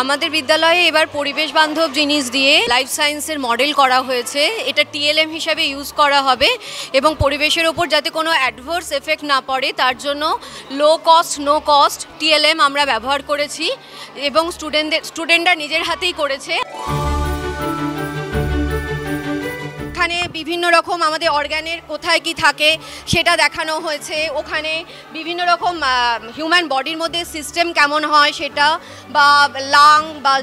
আমাদের বিদ্যালয়ে এবার পরিবেশ বান্ধব জিনিস দিয়ে লাইফ সায়েন্সের মডেল করা হয়েছে। এটা টিএলএম হিসাবে ইউজ করা হবে এবং পরিবেশের ওপর যাতে কোনো অ্যাডভার্স এফেক্ট না পড়ে তার জন্য low cost no cost TLM আমরা ব্যবহার করেছি এবং স্টুডেন্টরা নিজের হাতেই করেছে। ওখানে বিভিন্ন রকম আমাদের অর্গানের কোথায় কি থাকে সেটা দেখানো হয়েছে। ওখানে বিভিন্ন রকম হিউম্যান বডির মধ্যে সিস্টেম কেমন হয় সেটা, বা লাং বা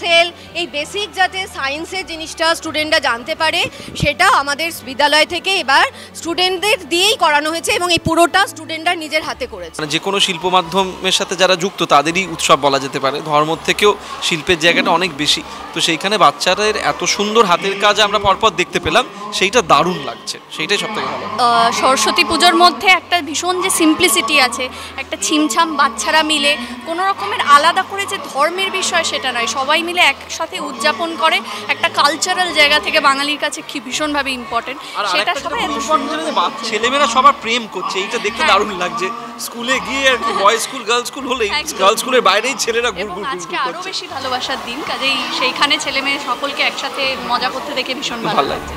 সেল, এই বেসিক যাতে সায়েন্সের জিনিসটা স্টুডেন্টরা জানতে পারে সেটা আমাদের বিদ্যালয় থেকে এবার স্টুডেন্টদের দিয়েই করানো হয়েছে এবং এই পুরোটা স্টুডেন্টরা নিজের হাতে করেছে। যে কোনো শিল্প মাধ্যমের সাথে যারা যুক্ত তাদেরই উৎসব বলা যেতে পারে। ধর্ম থেকেও শিল্পের জায়গাটা অনেক বেশি, তো সেইখানে বাচ্চাদের এত সুন্দর হাতের কাজ আমরা পরপর দেখতে পেলাম, সেইটা দারুণ লাগছে, সেইটাই সবথেকে ভালো। সরস্বতী পুজোর মধ্যে একটা ভীষণ যে সিম্পলিসিটি আছে, একটা ছিমছাম বাচ্চারা মিলে কোনো রকমের আলাদা করে যে ধর্মের বিষয় সেটা নয়, সবাই মিলে একসাথে উদযাপন করে, একটা কালচারাল জায়গা থেকে বাঙালির কাছে কি ভীষণভাবে ইম্পর্টেন্ট, সেটা সবাই ছেলেমেয়েরা সবার প্রেম করছে, এইটা দেখতে দারুণ লাগছে। স্কুলে গিয়ে আর বয়েজ স্কুল গার্লস স্কুল হলেই গার্লস স্কুলের বাইরেই ছেলেরা ঘুরঘুর করছে। আজকে আরো বেশি ভালোবাসার দিন, কাজেই সেইখানে ছেলে মেয়ে সকলকে একসাথে মজা করতে দেখে ভীষণ ভালো লাগছে।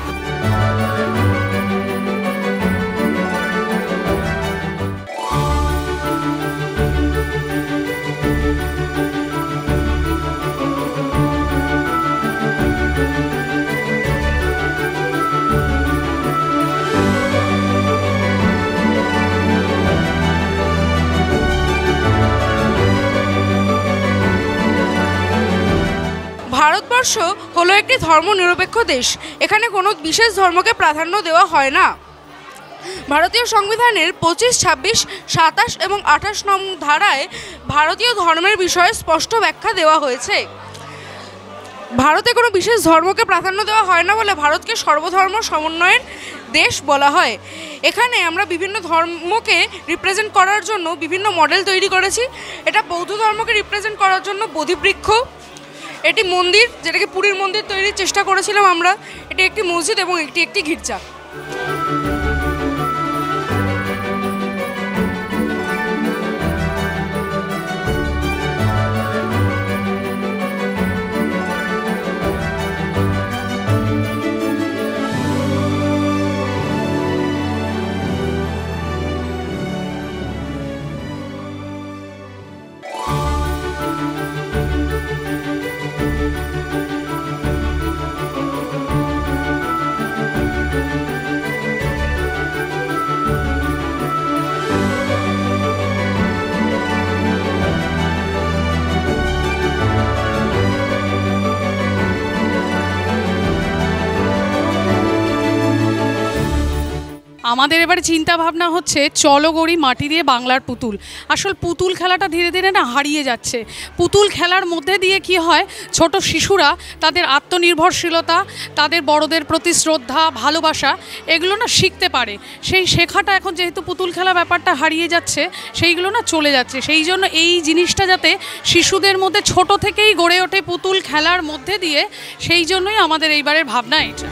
ভারতবর্ষ হলো একটি ধর্মনিরপেক্ষ দেশ। এখানে কোনো বিশেষ ধর্মকে প্রাধান্য দেওয়া হয় না। ভারতীয় সংবিধানের 25, 26, 27 এবং 28 নং ধারায় ভারতীয় ধর্মের বিষয়ে স্পষ্ট ব্যাখ্যা দেওয়া হয়েছে। ভারতে কোনো বিশেষ ধর্মকে প্রাধান্য দেওয়া হয় না বলে ভারতকে সর্বধর্ম সমন্বয়ের দেশ বলা হয়। এখানে আমরা বিভিন্ন ধর্মকে রিপ্রেজেন্ট করার জন্য বিভিন্ন মডেল তৈরি করেছি। এটা বৌদ্ধ ধর্মকে রিপ্রেজেন্ট করার জন্য বোধিবৃক্ষ, এটি মন্দির যেটাকে পুরীর মন্দির তৈরির চেষ্টা করেছিলাম আমরা, এটি একটি মসজিদ এবং এটি একটি গির্জা। আমাদের এবারে চিন্তা ভাবনা হচ্ছে চলো গড়ি মাটি দিয়ে বাংলার পুতুল। আসল পুতুল খেলাটা ধীরে ধীরে না হারিয়ে যাচ্ছে। পুতুল খেলার মধ্যে দিয়ে কি হয়, ছোট শিশুরা তাদের আত্মনির্ভরশীলতা, তাদের বড়দের প্রতি শ্রদ্ধা, ভালোবাসা, এগুলো না শিখতে পারে। সেই শেখাটা এখন যেহেতু পুতুল খেলা ব্যাপারটা হারিয়ে যাচ্ছে, সেইগুলো না চলে যাচ্ছে। সেই জন্য এই জিনিসটা যাতে শিশুদের মধ্যে ছোট থেকেই গড়ে ওঠে পুতুল খেলার মধ্যে দিয়ে, সেই জন্যই আমাদের এইবারের ভাবনা এটা।